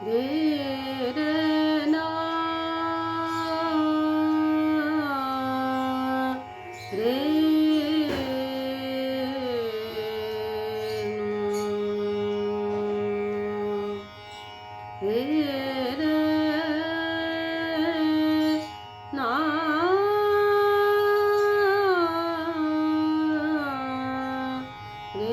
ರೇ ರೇ ನಾ ರೇ ರೇ ರೇ ನಾ ರೇ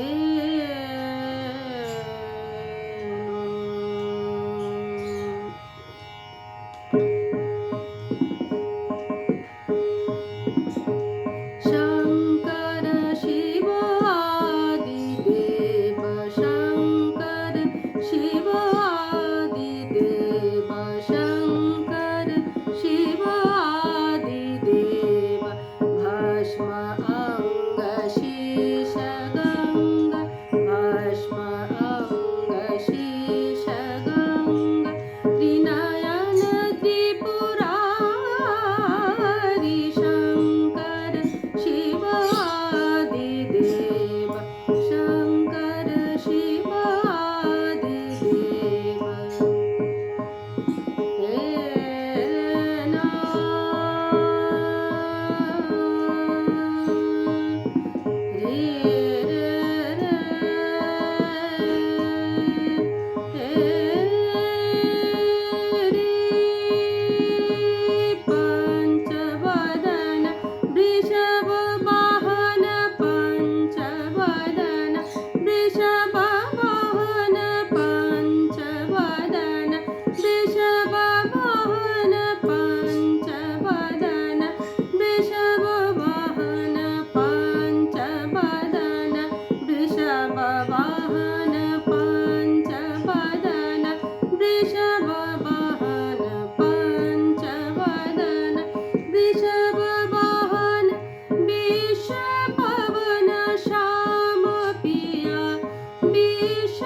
शङ्कर शिव आदिदेव शङ्कर शिव आदिदेव शङ्कर शिव आदिदेव भस्म अङ्ग शीश गङ्गा भस्म अङ्ग शीश गङ्गा त्रिनयन त्रिपुरारि शङ्कर शिव आदिदेव शङ्कर शिव आदिदेव हे ना रे रे रे हे रे पंचवदन वृषभ वाहन पंचवदन वृषभ वाहन पंचवदन वृषभ वाहन पंचवदन वृषभ वाहन पंचवदन वृषभ वाहन पंचवदन वृषभ वाहन पंचवदन वृषभ वाहन विष पवन श्याम पिया विष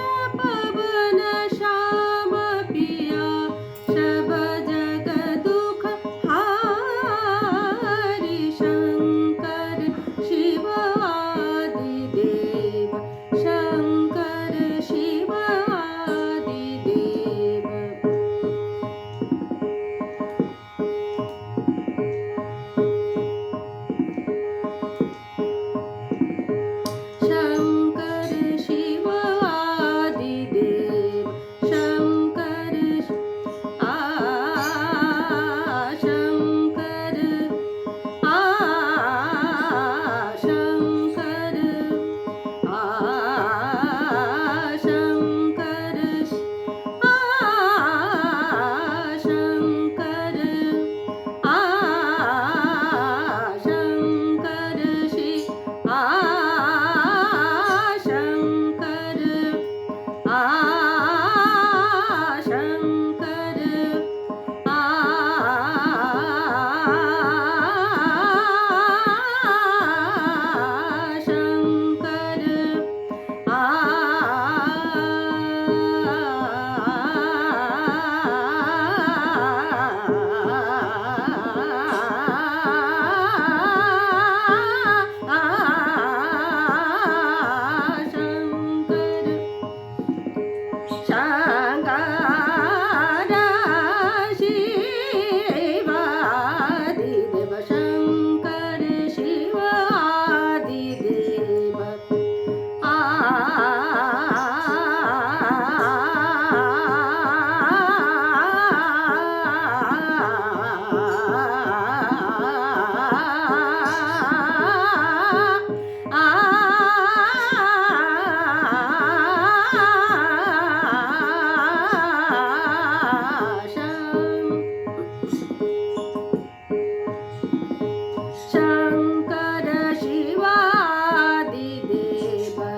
पवन श्याम पिया सब जग दुख हारि शङ्कर शिव आदिदेव शङ्कर शिव आदिदेव शङ्कर शिव आदिदेव शङ्कर शङ्कर शङ्कर शङ्कर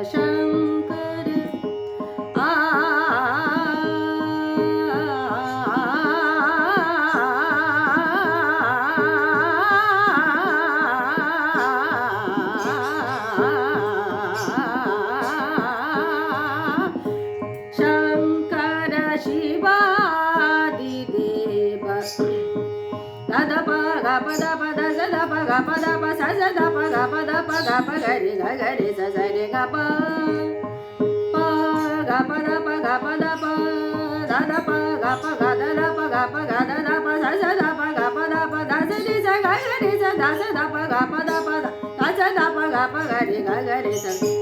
शङ्कर शङ्कर शङ्कर ಪ ಗ ದ ದ ಪ ಗ ಪ ಗ ದ ದ ಪ ಸ ಸ ದ ಪ ಗ ಪ ದ ಪ ದ ಸ ನಿ ಸ ಗ ಗ ರಿ ಸ ದ ಸ ದ ಪ ಗ ಪ ದ ಪ ದ ಸ ದ ಪ ಗ ಪ ಗ ರಿ ಗ ಗ ರಿ ಸ